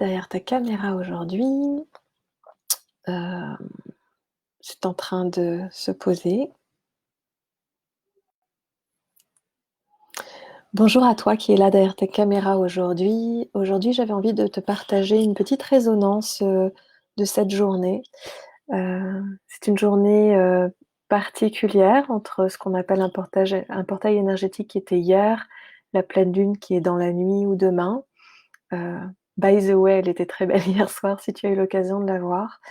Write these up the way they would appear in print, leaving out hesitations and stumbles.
derrière ta caméra aujourd'hui. Heu, c'est en train de se poser. Bonjour à toi qui es là derrière ta caméra aujourd'hui. Aujourd'hui, j'avais envie de te partager une petite résonance, de cette journée. C'est une journée, particulière entre ce qu'on appelle un portail énergétique qui était hier, la pleine lune qui est dans la nuit ou demain. Heu, by the way, elle était très belle hier soir si tu as eu l'occasion de la voir.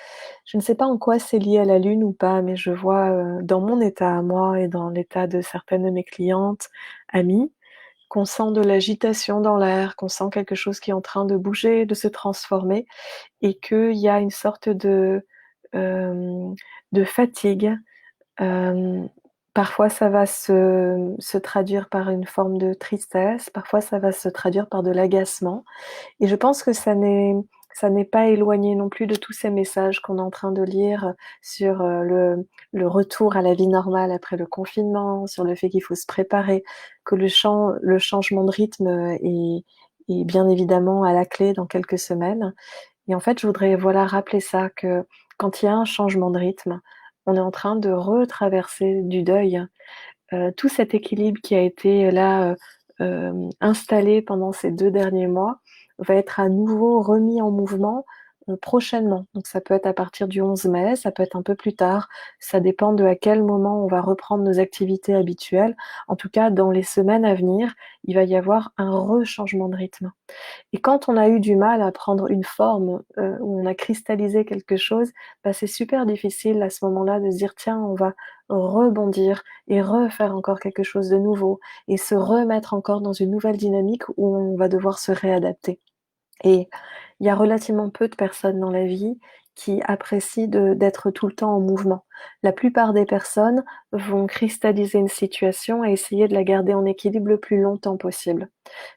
Je ne sais pas en quoi c'est lié à la lune ou pas, mais je vois, dans mon état à moi et dans l'état de certaines de mes clientes, amies, qu'on sent de l'agitation dans l'air, qu'on sent quelque chose qui est en train de bouger, de se transformer et qu'il y a une sorte hem, de fatigue. Hem, Parfois ça va se traduire par une forme de tristesse, parfois ça va se traduire par de l'agacement. Et je pense que ça n'est pas éloigné non plus de tous ces messages qu'on est en train de lire sur, le retour à la vie normale après le confinement, sur le fait qu'il faut se préparer, que le changement de rythme, est bien évidemment à la clé dans quelques semaines. Et en fait, je voudrais, voilà, rappeler ça, que quand il y a un changement de rythme, on est en train de retraverser du deuil. Tout cet équilibre qui a été là, installé pendant ces 2 derniers mois, va être à nouveau remis en mouvement, prochainement. Donc ça peut être à partir du 11 mai, ça peut être un peu plus tard, ça dépend de à quel moment on va reprendre nos activités habituelles. En tout cas, dans les semaines à venir, il va y avoir un rechangement de rythme. Et quand on a eu du mal à prendre une forme, où on a cristallisé quelque chose, bah, c'est super difficile à ce moment-là de se dire: «Tiens, on va rebondir et refaire encore quelque chose de nouveau» et se remettre encore dans une nouvelle dynamique où on va devoir se réadapter. Et il y a relativement peu de personnes dans la vie qui apprécient d'être tout le temps en mouvement. La plupart des personnes vont cristalliser une situation et essayer de la garder en équilibre le plus longtemps possible.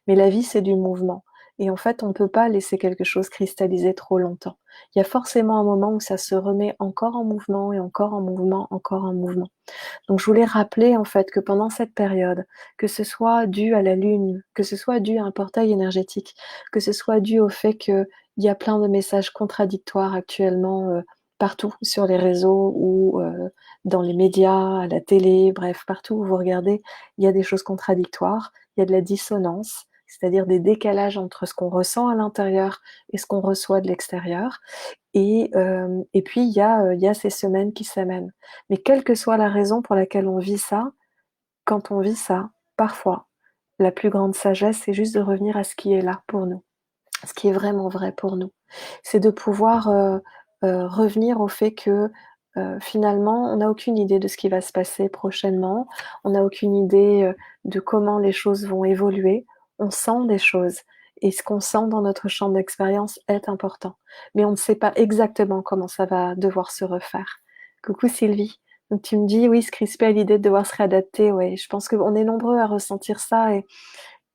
Mais la vie, c'est du mouvement et en fait, on ne peut pas laisser quelque chose cristalliser trop longtemps. Il y a forcément un moment où ça se remet encore en mouvement et encore en mouvement, encore en mouvement. Donc je voulais rappeler en fait que pendant cette période, que ce soit dû à la lune, que ce soit dû à un portail énergétique, que ce soit dû au fait qu'il y a plein de messages contradictoires actuellement, partout sur les réseaux ou, dans les médias, à la télé, bref, partout où vous regardez, il y a des choses contradictoires, il y a de la dissonance, c'est-à-dire des décalages entre ce qu'on ressent à l'intérieur et ce qu'on reçoit de l'extérieur. Et puis il y a ces semaines qui s'amènent. Mais quelle que soit la raison pour laquelle on vit ça, quand on vit ça, parfois, la plus grande sagesse, c'est juste de revenir à ce qui est là pour nous, ce qui est vraiment vrai pour nous. C'est de pouvoir, revenir au fait que, finalement, on n'a aucune idée de ce qui va se passer prochainement. On n'a aucune idée, de comment les choses vont évoluer. On sent des choses et ce qu'on sent dans notre champ d'expérience est important. Mais on ne sait pas exactement comment ça va devoir se refaire. Coucou Sylvie. Donc tu me dis: «Oui, se crisper à l'idée de devoir se réadapter». Ouais, je pense qu'on est nombreux à ressentir ça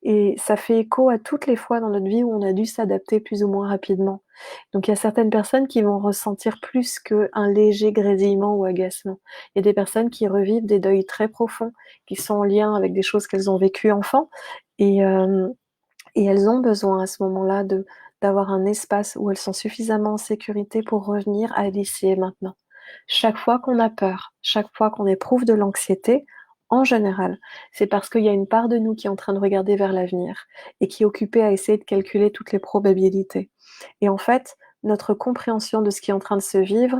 et ça fait écho à toutes les fois dans notre vie où on a dû s'adapter plus ou moins rapidement. Donc il y a certaines personnes qui vont ressentir plus qu'un léger grésillement ou agacement. Il y a des personnes qui revivent des deuils très profonds, qui sont en lien avec des choses qu'elles ont vécues enfant et hem et elles ont besoin à ce moment-là d'avoir un espace où elles sont suffisamment en sécurité pour revenir à l'ici et maintenant. Chaque fois qu'on a peur, chaque fois qu'on éprouve de l'anxiété, en général, c'est parce qu'il y a une part de nous qui est en train de regarder vers l'avenir et qui est occupée à essayer de calculer toutes les probabilités. Et en fait, notre compréhension de ce qui est en train de se vivre,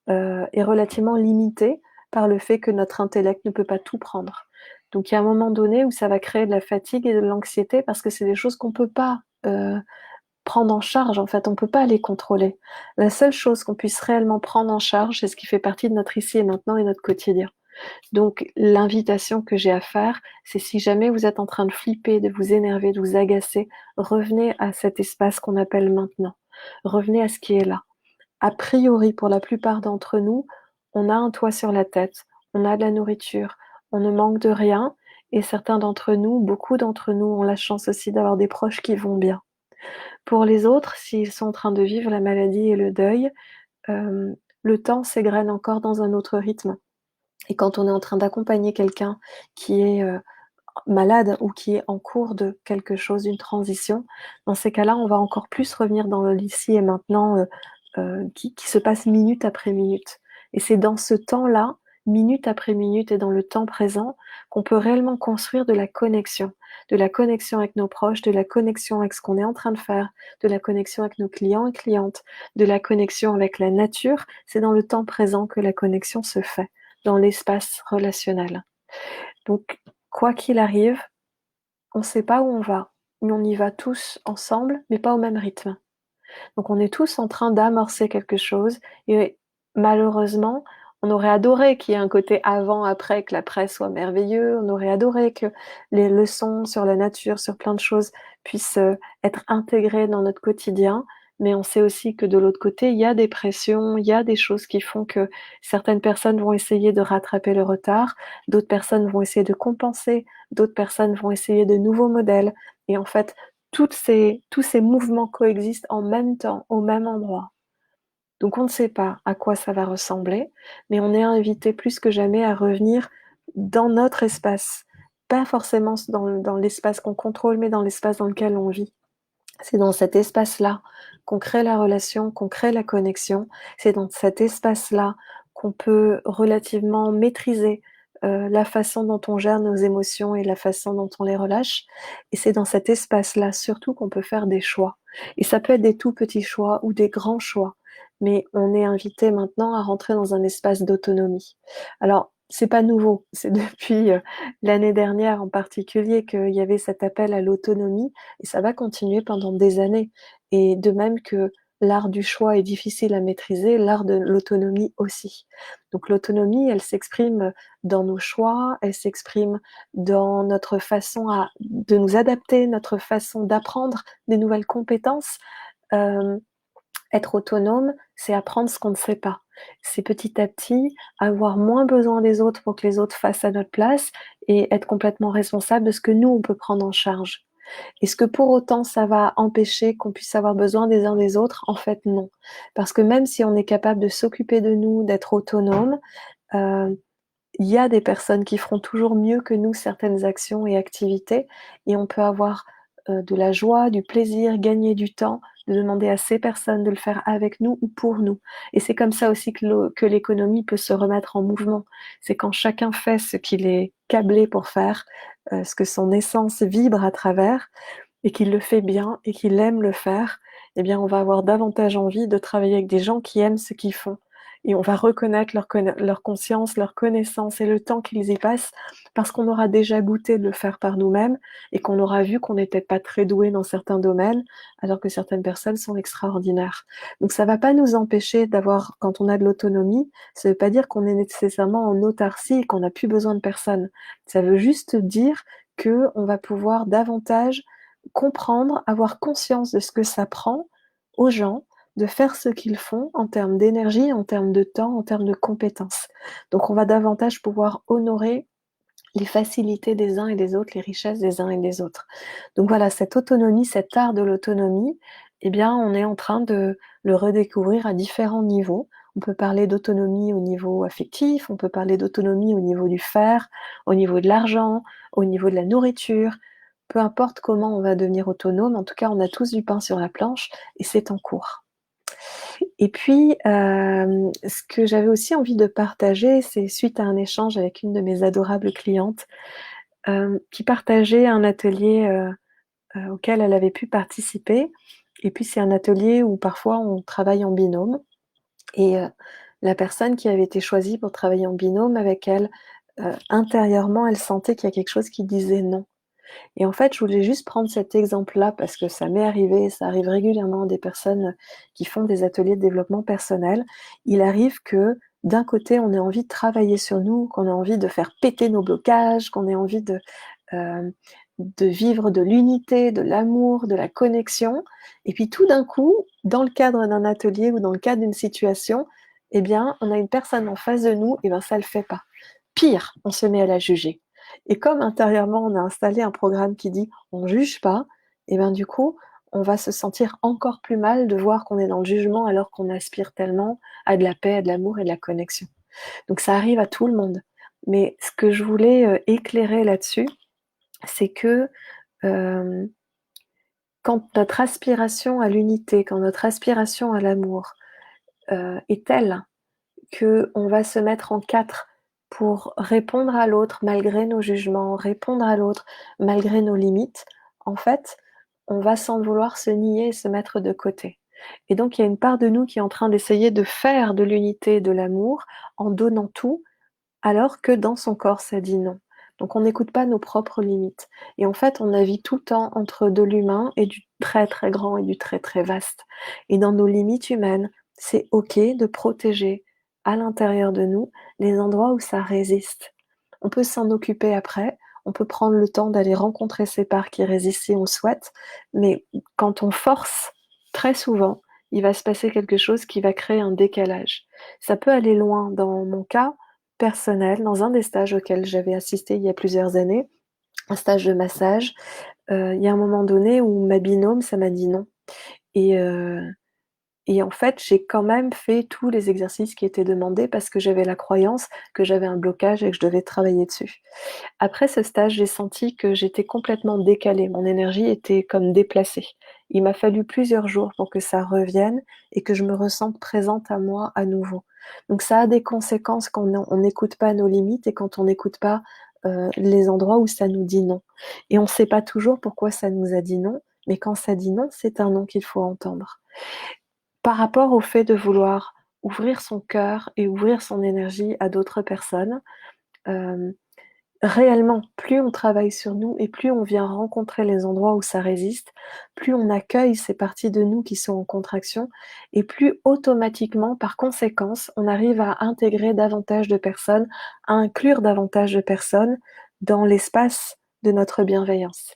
est relativement limitée par le fait que notre intellect ne peut pas tout prendre. Donc il y a un moment donné où ça va créer de la fatigue et de l'anxiété parce que c'est des choses qu'on peut pas, prendre en charge, en fait, on peut pas les contrôler. La seule chose qu'on puisse réellement prendre en charge, c'est ce qui fait partie de notre ici et maintenant et notre quotidien. Donc l'invitation que j'ai à faire, c'est si jamais vous êtes en train de flipper, de vous énerver, de vous agacer, revenez à cet espace qu'on appelle maintenant. Revenez à ce qui est là. A priori, pour la plupart d'entre nous, on a un toit sur la tête, on a de la nourriture, on ne manque de rien et certains d'entre nous, beaucoup d'entre nous ont la chance aussi d'avoir des proches qui vont bien. Pour les autres, s'ils sont en train de vivre la maladie et le deuil, le temps s'égrène encore dans un autre rythme et quand on est en train d'accompagner quelqu'un qui est, malade ou qui est en cours de quelque chose, d'une transition, dans ces cas-là, on va encore plus revenir dans l'ici et maintenant, qui se passe minute après minute. Et c'est dans ce temps-là, minute après minute et dans le temps présent, qu'on peut réellement construire de la connexion avec nos proches, de la connexion avec ce qu'on est en train de faire, de la connexion avec nos clients et clientes, de la connexion avec la nature. C'est dans le temps présent que la connexion se fait, dans l'espace relationnel. Donc, quoi qu'il arrive, on ne sait pas où on va, mais on y va tous ensemble, mais pas au même rythme. Donc on est tous en train d'amorcer quelque chose et malheureusement, on aurait adoré qu'il y ait un côté avant-après, que l'après soit merveilleux. On aurait adoré que les leçons sur la nature, sur plein de choses puissent, être intégrées dans notre quotidien. Mais on sait aussi que de l'autre côté, il y a des pressions, il y a des choses qui font que certaines personnes vont essayer de rattraper le retard, d'autres personnes vont essayer de compenser, d'autres personnes vont essayer de nouveaux modèles et en fait, tous ces mouvements coexistent en même temps, au même endroit. Donc on ne sait pas à quoi ça va ressembler, mais on est invité plus que jamais à revenir dans notre espace. Pas forcément dans l'espace qu'on contrôle, mais dans l'espace dans lequel on vit. C'est dans cet espace-là qu'on crée la relation, qu'on crée la connexion. C'est dans cet espace-là qu'on peut relativement maîtriser la façon dont on gère nos émotions et la façon dont on les relâche. Et c'est dans cet espace-là surtout qu'on peut faire des choix. Et ça peut être des tout petits choix ou des grands choix. Mais on est invité maintenant à rentrer dans un espace d'autonomie. Alors, c'est pas nouveau. C'est depuis l'année dernière en particulier qu'il y avait cet appel à l'autonomie et ça va continuer pendant des années. Et de même que l'art du choix est difficile à maîtriser, l'art de l'autonomie aussi. Donc l'autonomie, elle s'exprime dans nos choix, elle s'exprime dans notre façon de nous adapter, notre façon d'apprendre des nouvelles compétences. Euh, Être autonome, c'est apprendre ce qu'on ne sait pas. C'est petit à petit avoir moins besoin des autres pour que les autres fassent à notre place et être complètement responsable de ce que nous, on peut prendre en charge. Est-ce que pour autant ça va empêcher qu'on puisse avoir besoin des uns des autres? En fait, non. Parce que même si on est capable de s'occuper de nous, d'être autonome, euh, il y a des personnes qui feront toujours mieux que nous certaines actions et activités et on peut avoir de la joie, du plaisir, gagner du temps, de demander à ces personnes de le faire avec nous ou pour nous. Et c'est comme ça aussi que l'économie peut se remettre en mouvement. C'est quand chacun fait ce qu'il est câblé pour faire, ce que son essence vibre à travers, et qu'il le fait bien et qu'il aime le faire, eh bien, on va avoir davantage envie de travailler avec des gens qui aiment ce qu'ils font. Et on va reconnaître leur conscience, leur connaissance et le temps qu'ils y passent parce qu'on aura déjà goûté de le faire par nous-mêmes et qu'on aura vu qu'on n'était pas très doué dans certains domaines alors que certaines personnes sont extraordinaires. Donc ça va pas nous empêcher d'avoir, quand on a de l'autonomie, ça veut pas dire qu'on est nécessairement en autarcie et qu'on n'a plus besoin de personne. Ça veut juste dire que on va pouvoir davantage comprendre, avoir conscience de ce que ça prend aux gens de faire ce qu'ils font en termes d'énergie, en termes de temps, en termes de compétences. Donc on va davantage pouvoir honorer les facilités des uns et des autres, les richesses des uns et des autres. Donc voilà, cette autonomie, cet art de l'autonomie, eh bien, on est en train de le redécouvrir à différents niveaux. On peut parler d'autonomie au niveau affectif, on peut parler d'autonomie au niveau du faire, au niveau de l'argent, au niveau de la nourriture. Peu importe comment on va devenir autonome, en tout cas, on a tous du pain sur la planche et c'est en cours. Et puis, ce que j'avais aussi envie de partager, c'est suite à un échange avec une de mes adorables clientes, qui partageait un atelier, auquel elle avait pu participer. Et puis c'est un atelier où parfois on travaille en binôme et la personne qui avait été choisie pour travailler en binôme avec elle, intérieurement, elle sentait qu'il y a quelque chose qui disait non. Et en fait, je voulais juste prendre cet exemple-là parce que ça m'est arrivé, ça arrive régulièrement à des personnes qui font des ateliers de développement personnel. Il arrive que d'un côté, on ait envie de travailler sur nous, qu'on ait envie de faire péter nos blocages, qu'on ait envie euh, de vivre de l'unité, de l'amour, de la connexion. Et puis tout d'un coup, dans le cadre d'un atelier ou dans le cadre d'une situation, eh bien, on a une personne en face de nous, et ben ça le fait pas. Pire, on se met à la juger. Et comme intérieurement, on a installé un programme qui dit on juge pas, et ben du coup, on va se sentir encore plus mal de voir qu'on est dans le jugement alors qu'on aspire tellement à de la paix, à de l'amour et de la connexion. Donc ça arrive à tout le monde. Mais ce que je voulais éclairer là-dessus, c'est que, hem, quand notre aspiration à l'unité, quand notre aspiration à l'amour, est telle qu'on va se mettre en 4 pour répondre à l'autre malgré nos jugements, répondre à l'autre malgré nos limites, en fait, on va sans le vouloir se nier et se mettre de côté. Et donc il y a une part de nous qui est en train d'essayer de faire de l'unité, de l'amour, en donnant tout, alors que dans son corps, ça dit non. Donc on n'écoute pas nos propres limites. Et en fait, on navigue tout le temps entre de l'humain et du très très grand et du très très vaste. Et dans nos limites humaines, c'est OK de protéger à l'intérieur de nous les endroits où ça résiste. On peut s'en occuper après, on peut prendre le temps d'aller rencontrer ces parts qui résistent si on le souhaite, mais quand on force, très souvent, il va se passer quelque chose qui va créer un décalage. Ça peut aller loin. Dans mon cas, personnel, dans un des stages auxquels j'avais assisté il y a plusieurs années, un stage de massage, il y a un moment donné où ma binôme, ça m'a dit non et heu et en fait, j'ai quand même fait tous les exercices qui étaient demandés parce que j'avais la croyance que j'avais un blocage et que je devais travailler dessus. Après ce stage, j'ai senti que j'étais complètement décalée, mon énergie était comme déplacée. Il m'a fallu plusieurs jours pour que ça revienne et que je me ressente présente à moi à nouveau. Donc ça a des conséquences quand on n'écoute pas nos limites et quand on n'écoute pas, les endroits où ça nous dit non. Et on ne sait pas toujours pourquoi ça nous a dit non, mais quand ça dit non, c'est un non qu'il faut entendre. Par rapport au fait de vouloir ouvrir son cœur et ouvrir son énergie à d'autres personnes, hem réellement, plus on travaille sur nous et plus on vient rencontrer les endroits où ça résiste, plus on accueille ces parties de nous qui sont en contraction et plus automatiquement, par conséquence, on arrive à intégrer davantage de personnes, à inclure davantage de personnes dans l'espace de notre bienveillance.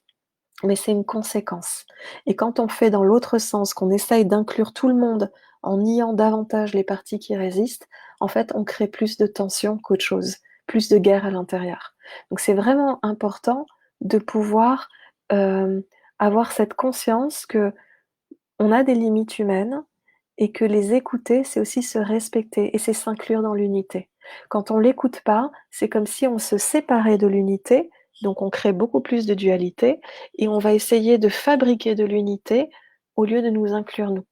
Mais c'est une conséquence. Et quand on fait dans l'autre sens, qu'on essaye d'inclure tout le monde en niant davantage les parties qui résistent, en fait, on crée plus de tension qu'autre chose, plus de guerre à l'intérieur. Donc c'est vraiment important de pouvoir, hem, avoir cette conscience qu'on a des limites humaines et que les écouter, c'est aussi se respecter et c'est s'inclure dans l'unité. Quand on l'écoute pas, c'est comme si on se séparait de l'unité, donc on crée beaucoup plus de dualité et on va essayer de fabriquer de l'unité au lieu de nous inclure nous.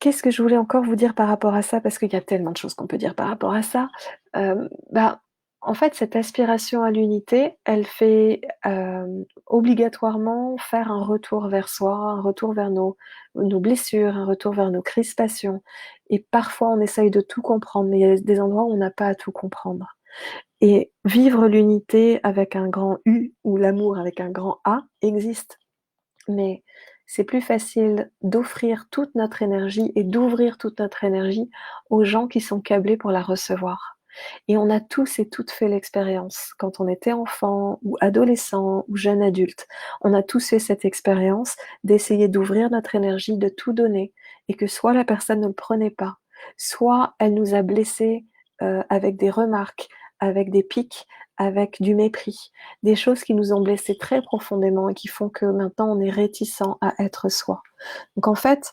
Qu'est-ce que je voulais encore vous dire par rapport à ça? Parce qu'il y a tellement de choses qu'on peut dire par rapport à ça. Bah, en fait, cette aspiration à l'unité, elle fait, obligatoirement faire un retour vers soi, un retour vers nos blessures, un retour vers nos crispations et parfois on essaye de tout comprendre, mais il y a des endroits où on n'a pas à tout comprendre et vivre l'unité avec un grand U ou l'amour avec un grand A existe. Mais c'est plus facile d'offrir toute notre énergie et d'ouvrir toute notre énergie aux gens qui sont câblés pour la recevoir. Et on a tous et toutes fait l'expérience, quand on était enfant ou adolescent ou jeune adulte, on a tous fait cette expérience d'essayer d'ouvrir notre énergie, de tout donner et que soit la personne ne le prenait pas, soit elle nous a blessés, avec des remarques, avec des piques, avec du mépris. Des choses qui nous ont blessés très profondément et qui font que maintenant on est réticent à être soi. Donc en fait,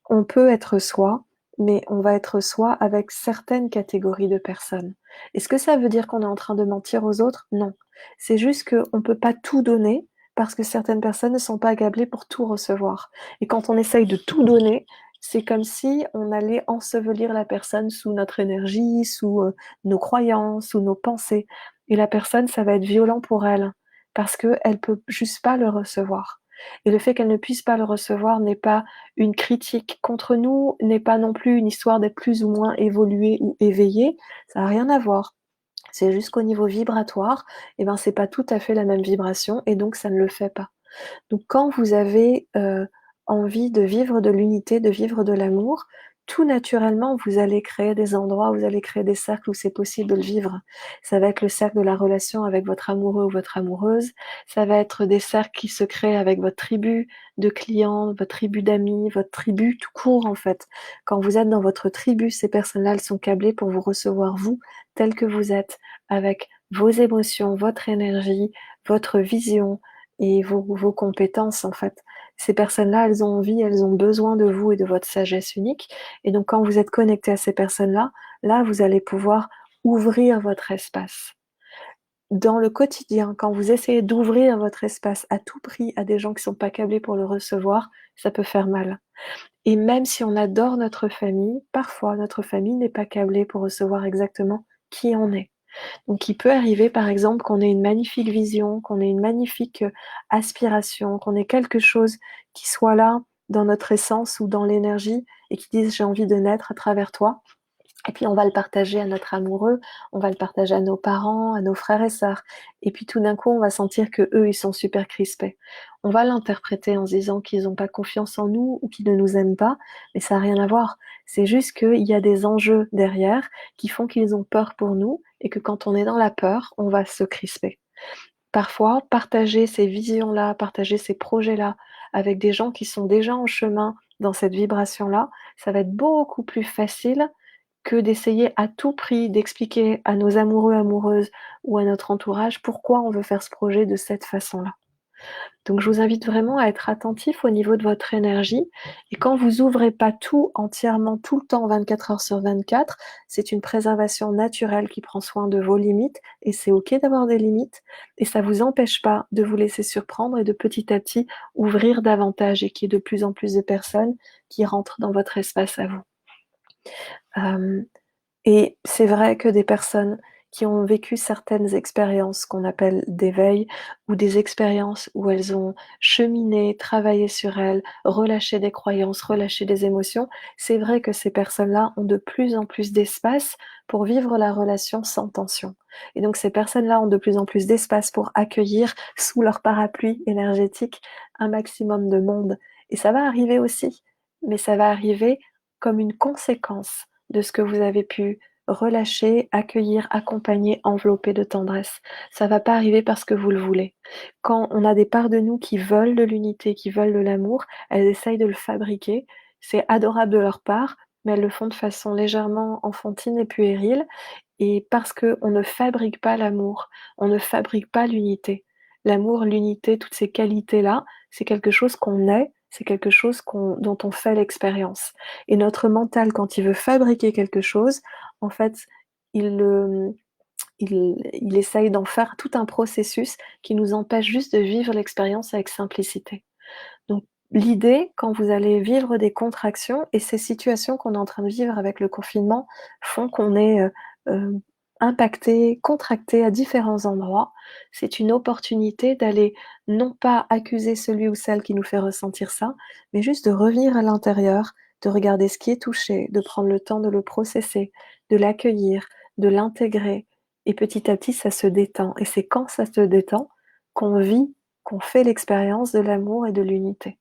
on peut être soi, mais on va être soi avec certaines catégories de personnes. Est-ce que ça veut dire qu'on est en train de mentir aux autres? Non. C'est juste qu'on ne peut pas tout donner parce que certaines personnes ne sont pas câblées pour tout recevoir. Et quand on essaye de tout donner, c'est comme si on allait ensevelir la personne sous notre énergie, sous nos croyances, sous nos pensées. Et la personne, ça va être violent pour elle parce qu'elle peut juste pas le recevoir. Et le fait qu'elle ne puisse pas le recevoir n'est pas une critique contre nous, n'est pas non plus une histoire d'être plus ou moins évolué ou éveillé, ça n'a rien à voir. C'est juste qu'au niveau vibratoire, eh ben, c'est pas tout à fait la même vibration et donc ça ne le fait pas. Donc quand vous avez, envie de vivre de l'unité, de vivre de l'amour, tout naturellement, vous allez créer des endroits, vous allez créer des cercles où c'est possible de le vivre. Ça va être le cercle de la relation avec votre amoureux ou votre amoureuse, ça va être des cercles qui se créent avec votre tribu de clients, votre tribu d'amis, votre tribu tout court, en fait. Quand vous êtes dans votre tribu, ces personnes-là, elles sont câblées pour vous recevoir vous, tel que vous êtes, avec vos émotions, votre énergie, votre vision, et vos compétences en fait. Ces personnes-là, elles ont envie, elles ont besoin de vous et de votre sagesse unique. Et donc quand vous êtes connecté à ces personnes-là, là, vous allez pouvoir ouvrir votre espace. dans le quotidien, quand vous essayez d'ouvrir votre espace à tout prix à des gens qui sont pas câblés pour le recevoir, ça peut faire mal. Et même si on adore notre famille, parfois notre famille n'est pas câblée pour recevoir exactement qui on est. Donc il peut arriver par exemple qu'on ait une magnifique vision, qu'on ait une magnifique, aspiration, qu'on ait quelque chose qui soit là dans notre essence ou dans l'énergie et qui dise: «J'ai envie de naître à travers toi». Et puis on va le partager à notre amoureux, on va le partager à nos parents, à nos frères et sœurs. Et puis tout d'un coup, on va sentir que eux, ils sont super crispés. On va l'interpréter en se disant qu'ils ont pas confiance en nous ou qu'ils ne nous aiment pas, mais ça a rien à voir. C'est juste qu'il y a des enjeux derrière qui font qu'ils ont peur pour nous et que quand on est dans la peur, on va se crisper. Parfois, partager ces visions-là, partager ces projets-là avec des gens qui sont déjà en chemin dans cette vibration-là, ça va être beaucoup plus facile que d'essayer à tout prix d'expliquer à nos amoureux, amoureuses ou à notre entourage pourquoi on veut faire ce projet de cette façon-là. Donc je vous invite vraiment à être attentif au niveau de votre énergie et quand vous ouvrez pas tout entièrement, tout le temps, 24 heures sur 24, c'est une préservation naturelle qui prend soin de vos limites et c'est OK d'avoir des limites et ça vous empêche pas de vous laisser surprendre et de petit à petit ouvrir davantage et qu'il y ait de plus en plus de personnes qui rentrent dans votre espace à vous. Hem Et c'est vrai que des personnes qui ont vécu certaines expériences qu'on appelle d'éveil ou des expériences où elles ont cheminé, travaillé sur elles, relâché des croyances, relâché des émotions, c'est vrai que ces personnes-là ont de plus en plus d'espace pour vivre la relation sans tension. Et donc ces personnes-là ont de plus en plus d'espace pour accueillir sous leur parapluie énergétique un maximum de monde. Et ça va arriver aussi, mais ça va arriver comme une conséquence de ce que vous avez pu relâcher, accueillir, accompagner, envelopper de tendresse. Ça va pas arriver parce que vous le voulez. Quand on a des parts de nous qui veulent de l'unité, qui veulent de l'amour, elles essayent de le fabriquer. C'est adorable de leur part, mais elles le font de façon légèrement enfantine et puérile et parce qu'on ne fabrique pas l'amour, on ne fabrique pas l'unité. L'amour, l'unité, toutes ces qualités-là, c'est quelque chose qu'on est, c'est quelque chose dont on fait l'expérience. Et notre mental, quand il veut fabriquer quelque chose, en fait, il le il essaye d'en faire tout un processus qui nous empêche juste de vivre l'expérience avec simplicité. Donc l'idée, quand vous allez vivre des contractions et ces situations qu'on est en train de vivre avec le confinement font qu'on est, impacté, contracté à différents endroits. C'est une opportunité d'aller non pas accuser celui ou celle qui nous fait ressentir ça, mais juste de revenir à l'intérieur, de regarder ce qui est touché, de prendre le temps de le processer, de l'accueillir, de l'intégrer et petit à petit ça se détend et c'est quand ça se détend qu'on vit, qu'on fait l'expérience de l'amour et de l'unité.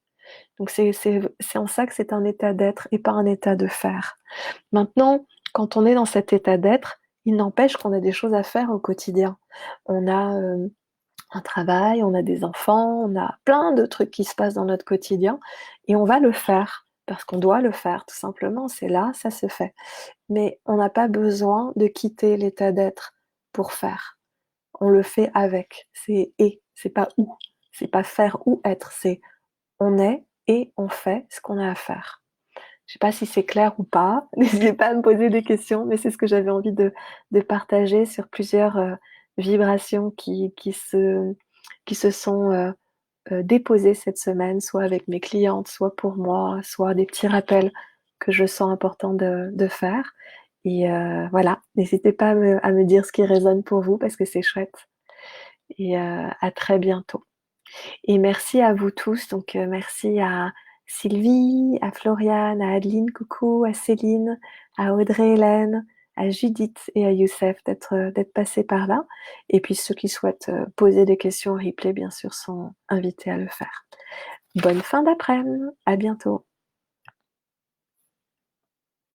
Donc c'est en ça que c'est un état d'être et pas un état de faire. Maintenant, quand on est dans cet état d'être, il n'empêche qu'on a des choses à faire au quotidien. On a, un travail, on a des enfants, on a plein de trucs qui se passent dans notre quotidien et on va le faire parce qu'on doit le faire tout simplement, c'est là, ça se fait. Mais on n'a pas besoin de quitter l'état d'être pour faire. On le fait avec, c'est «et», c'est pas «ou», c'est pas faire ou être, c'est on est et on fait ce qu'on a à faire. Je sais pas si c'est clair ou pas, n'hésitez pas à me poser des questions, mais c'est ce que j'avais envie de partager sur plusieurs, vibrations qui se sont, déposées cette semaine, soit avec mes clientes, soit pour moi, soit des petits rappels que je sens important de faire et voilà, n'hésitez pas à me dire ce qui résonne pour vous parce que c'est chouette et à très bientôt. Et merci à vous tous, donc merci à Sylvie, à Floriane, à Adeline, coucou, à Céline, à Audrey-Hélène, à Judith et à Youssef d'être passés par là. Et puis ceux qui souhaitent poser des questions en replay, bien sûr, sont invités à le faire. Bonne fin d'après-midi, à bientôt.